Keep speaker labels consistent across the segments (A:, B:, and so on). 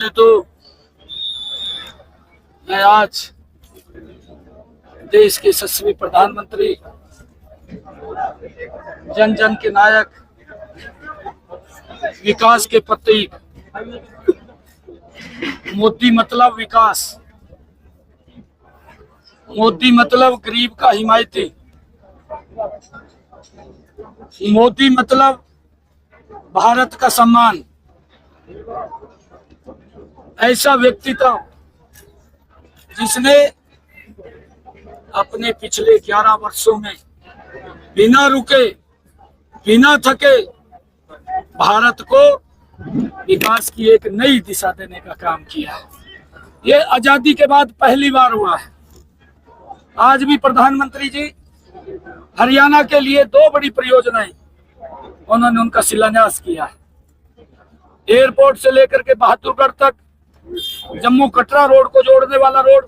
A: तो मैं आज देश के यशस्वी प्रधानमंत्री, जन जन के नायक, विकास के प्रतीक मोदी मतलब विकास, मोदी मतलब गरीब का हिमायती, मोदी मतलब भारत का सम्मान। ऐसा व्यक्तित्व जिसने अपने पिछले 11 वर्षों में बिना रुके, बिना थके भारत को विकास की एक नई दिशा देने का काम किया है। ये आजादी के बाद पहली बार हुआ है। आज भी प्रधानमंत्री जी हरियाणा के लिए 2 बड़ी परियोजनाएं उन्होंने उनका शिलान्यास किया है। एयरपोर्ट से लेकर के बहादुरगढ़ तक जम्मू कटरा रोड को जोड़ने वाला रोड,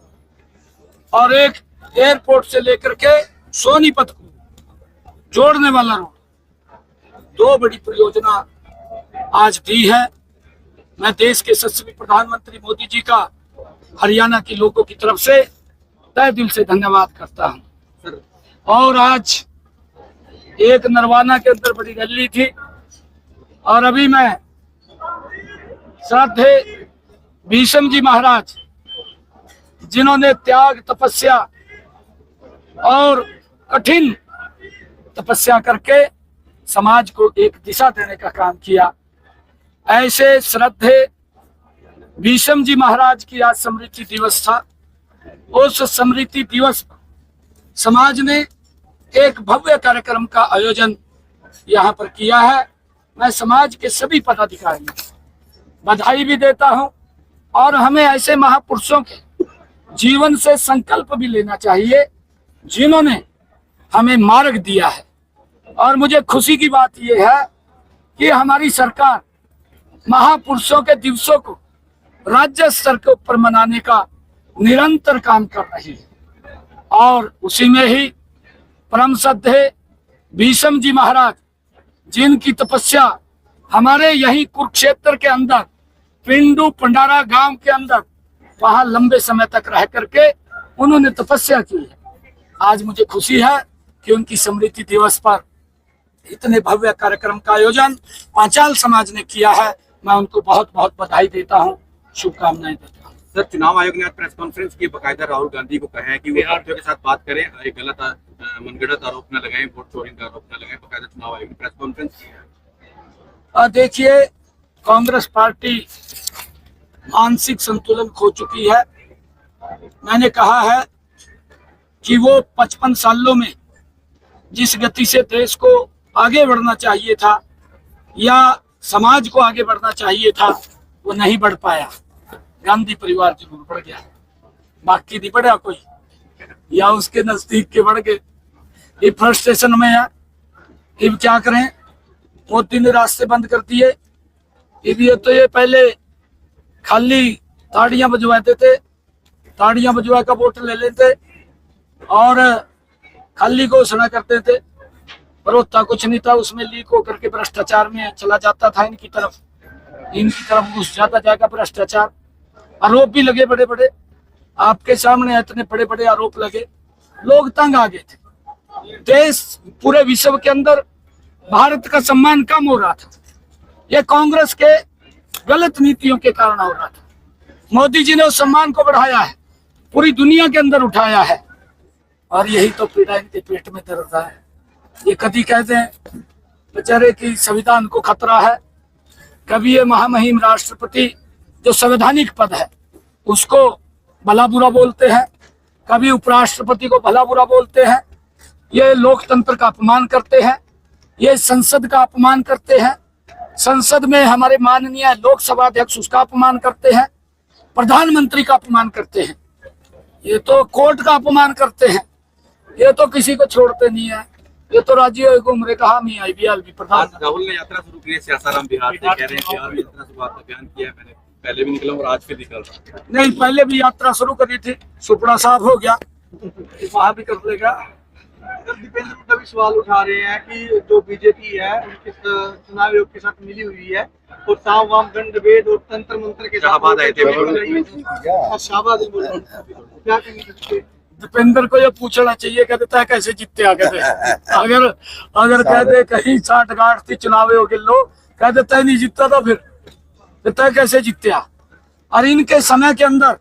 A: और एक एयरपोर्ट से लेकर के सोनीपत को जोड़ने वाला रोड। 2 बड़ी परियोजना आज दी है। मैं देश के यशस्वी प्रधानमंत्री मोदी जी का हरियाणा के लोगों की तरफ से तहे दिल से धन्यवाद करता हूं। और आज एक नरवाना के अंदर बड़ी रैली थी, और अभी मैं श्रद्धेय भीष्म जी महाराज, जिन्होंने त्याग, तपस्या और कठिन तपस्या करके समाज को एक दिशा देने का काम किया, ऐसे श्रद्धेय भीष्म जी महाराज की आज स्मृति दिवस था। उस स्मृति दिवस पर समाज ने एक भव्य कार्यक्रम का आयोजन यहाँ पर किया है। मैं समाज के सभी पदाधिकारियों को बधाई भी देता हूँ, और हमें ऐसे महापुरुषों के जीवन से संकल्प भी लेना चाहिए जिन्होंने हमें मार्ग दिया है। और मुझे खुशी की बात यह है कि हमारी सरकार महापुरुषों के दिवसों को राज्य स्तर के ऊपर मनाने का निरंतर काम कर रही है। और उसी में ही परम श्रद्धेय भीष्म जी महाराज, जिनकी तपस्या हमारे यही कुरुक्षेत्र के अंदर पिंडू पंडारा गांव के अंदर, वहां लंबे समय तक रह करके उन्होंने तपस्या की है। आज मुझे खुशी है कि उनकी स्मृति दिवस पर इतने भव्य कार्यक्रम का आयोजन पांचाल समाज ने किया है। मैं उनको बहुत बहुत बधाई देता हूं, शुभकामनाएं देता हूं।
B: सर, चुनाव आयोग ने आज प्रेस कॉन्फ्रेंस की, बाकायदा राहुल गांधी को कहा है कि वो पार्टियों के साथ बात करें, एक गलत मनगढ़ंत आरोप न लगाएं, वोट चोरी का आरोप न लगाएं। बाकायदा चुनाव आयोग ने प्रेस कॉन्फ्रेंस की है।
A: देखिए, कांग्रेस पार्टी मानसिक संतुलन खो चुकी है। मैंने कहा है कि वो 55 सालों में जिस गति से देश को आगे बढ़ना चाहिए था या समाज को आगे बढ़ना चाहिए था, वो नहीं बढ़ पाया। गांधी परिवार जरूर बढ़ गया, बाकी नहीं बढ़ा कोई, या उसके नजदीक के बढ़ गए। ये फ्रस्ट्रेशन में है। अब क्या करें, मोदी ने रास्ते बंद कर दिए। ये पहले खाली ताड़ियां बजवाते थे, ताड़ियां बजवा का वोट ले लेते और खाली घोषणा करते थे, पर होता कुछ नहीं था। उसमें लीक होकर के भ्रष्टाचार में चला जाता था। इनकी तरफ घुस जाता जाएगा भ्रष्टाचार। आरोप भी लगे बड़े बड़े, आपके सामने इतने बड़े बड़े आरोप लगे, लोग तंग आ गए थे। देश पूरे विश्व के अंदर भारत का सम्मान कम हो रहा था। ये कांग्रेस के गलत नीतियों के कारण हो रहा था। मोदी जी ने उस सम्मान को बढ़ाया है, पूरी दुनिया के अंदर उठाया है, और यही तो पीड़ा इनके पेट में दर्द है। ये कभी कहते हैं बेचारे की संविधान को खतरा है, कभी ये महामहिम राष्ट्रपति जो संवैधानिक पद है उसको भला बुरा बोलते हैं, कभी उपराष्ट्रपति को भला बुरा बोलते हैं। ये लोकतंत्र का अपमान करते हैं, ये संसद का अपमान करते हैं। संसद में हमारे माननीय लोकसभा अध्यक्ष उसका अपमान करते हैं, प्रधानमंत्री का अपमान करते हैं, ये तो कोर्ट का अपमान करते हैं। ये तो किसी को छोड़ते नहीं है। ये तो राज्य घूमरे कहा मी आई भी प्रधान।
B: राहुल ने यात्रा शुरू की है सियासाराम बिहार से, कह रहे हैं बिहार में यात्रा शुरुआत का बयान किया है। मैंने पहले भी निकला और आज फिर निकल रहा।
A: नहीं, पहले भी यात्रा शुरू करी थी, सुपड़ा साफ हो गया, वहां भी कर लेगा।
C: दीपेंद्र हुड्डा भी सवाल उठा रहे हैं कि जो बीजेपी है उनके चुनाव आयोग के साथ मिली हुई है, और साम वाम दंड वेद और तंत्र मंत्र के
B: शाहबाद आए थे
C: शाहबाद बोल रहे हैं। क्या कहेंगे?
A: दीपेंद्र को ये पूछना चाहिए, कह देता है कैसे जीते आ कहते अगर अगर कहते कहीं साठ गांठ थी चुनाव हो लो, कह देता है नहीं जीतता था, फिर कहता है कैसे जीते। और इनके समय के अंदर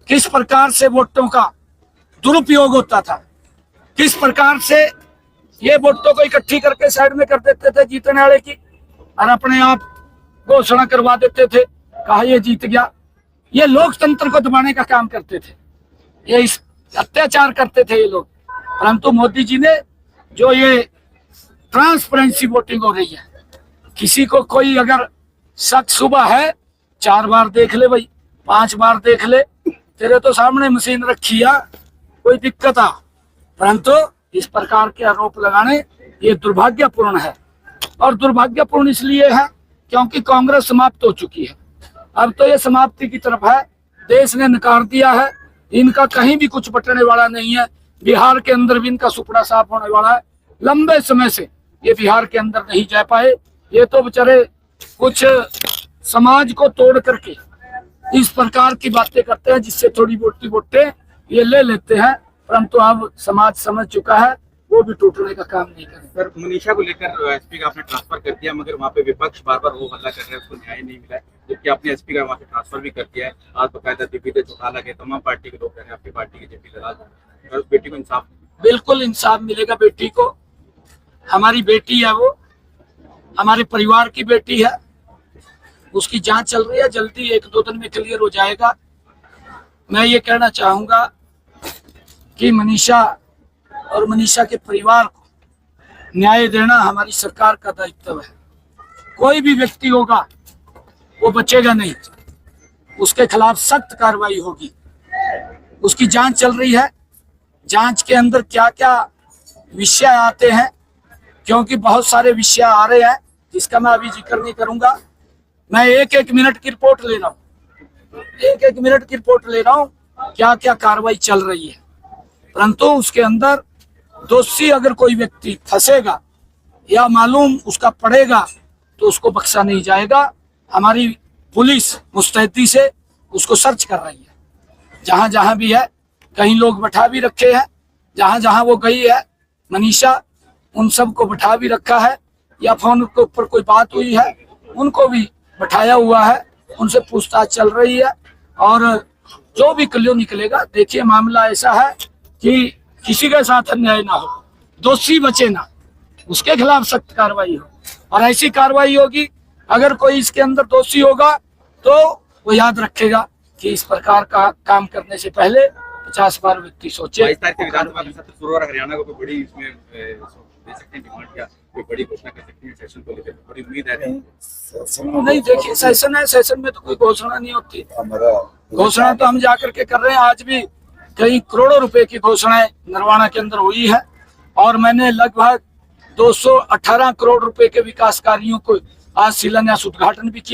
A: किस प्रकार से वोटों का दुरुपयोग होता था, किस प्रकार से ये वोटों को इकट्ठी करके साइड में कर देते थे जीतने वाले की, और अपने आप घोषणा करवा देते थे, कहा ये जीत गया। ये लोकतंत्र को दबाने का काम करते थे, ये इस अत्याचार करते थे ये लोग। परंतु मोदी जी ने जो ये ट्रांसपेरेंसी वोटिंग हो रही है, किसी को कोई अगर शक सुबह है 4 बार देख ले भाई, 5 बार देख ले, तेरे तो सामने मशीन रखी है, कोई दिक्कत आ। परंतु इस प्रकार के आरोप लगाने ये दुर्भाग्यपूर्ण है, और दुर्भाग्यपूर्ण इसलिए है क्योंकि कांग्रेस समाप्त हो चुकी है। अब तो ये समाप्ति की तरफ है, देश ने नकार दिया है, इनका कहीं भी कुछ बटने वाला नहीं है। बिहार के अंदर भी इनका सुपड़ा साफ होने वाला है। लंबे समय से ये बिहार के अंदर नहीं जा पाए, ये तो बेचारे कुछ समाज को तोड़ करके इस प्रकार की बातें करते हैं जिससे थोड़ी मोटी वोटें ये ले लेते हैं, परंतु अब समाज समझ चुका है, वो भी टूटने का काम नहीं करेगा।
B: सर, मनीषा को लेकर एसपी का आपने ट्रांसफर कर दिया, मगर वहाँ पे विपक्ष बार बार वो हल्ला कर रहे हैं, उसको न्याय नहीं मिला है, जबकि आपने एसपी का वहाँ से ट्रांसफर भी कर दिया है। आज बकायदा दिग्विजय चौटाला के तमाम पार्टी के लोग कह रहे हैं आपकी पार्टी के जेपी ललाल, बेटी को इंसाफ
A: बिल्कुल इंसाफ मिलेगा बेटी को। हमारी बेटी है, वो हमारे परिवार की बेटी है, उसकी जांच चल रही है, जल्दी 1-2 दिन में क्लियर हो जाएगा। मैं ये कहना चाहूंगा कि मनीषा और मनीषा के परिवार को न्याय देना हमारी सरकार का दायित्व है। कोई भी व्यक्ति होगा वो बचेगा नहीं, उसके खिलाफ सख्त कार्रवाई होगी। उसकी जांच चल रही है, जांच के अंदर क्या क्या विषय आते हैं, क्योंकि बहुत सारे विषय आ रहे हैं जिसका मैं अभी जिक्र नहीं करूंगा। मैं 1-1 मिनट की रिपोर्ट ले रहा हूँ, 1-1 मिनट की रिपोर्ट ले रहा हूँ क्या क्या कार्रवाई चल रही है। परंतु उसके अंदर दोषी अगर कोई व्यक्ति फंसेगा या मालूम उसका पड़ेगा तो उसको बख्शा नहीं जाएगा। हमारी पुलिस मुस्तैदी से उसको सर्च कर रही है, जहां जहां भी है, कहीं लोग बैठा भी रखे हैं, जहां जहां वो गई है मनीषा, उन सब को बैठा भी रखा है, या फोन के ऊपर कोई बात हुई है उनको भी बैठाया हुआ है, उनसे पूछताछ चल रही है। और जो भी क्लियर निकलेगा, देखिए मामला ऐसा है कि किसी के साथ अन्याय ना हो, दोषी बचे ना, उसके खिलाफ सख्त कार्रवाई हो। और ऐसी कार्रवाई होगी, अगर कोई इसके अंदर दोषी होगा तो वो याद रखेगा कि इस प्रकार का काम करने से पहले 50 बार व्यक्ति सोचे।
B: 22 तारीख से विधानसभा का सत्र शुरू हो रहा है, हरियाणा को कोई बड़ी इसमें दे सकते हैं डिमांड, क्या कोई बड़ी घोषणा कर सकते हैं सेशन को लेकर, बड़ी उम्मीद है।
A: नहीं देखिए, सेशन है, सेशन में तो कोई घोषणा नहीं होती। घोषणा तो हम जाकर के कर रहे हैं, आज भी कई करोड़ों रुपए की घोषणाएं नरवाना के अंदर हुई है, और मैंने लगभग 218 करोड़ रुपए के विकास कार्यों को आज शिलान्यास उद्घाटन भी किया।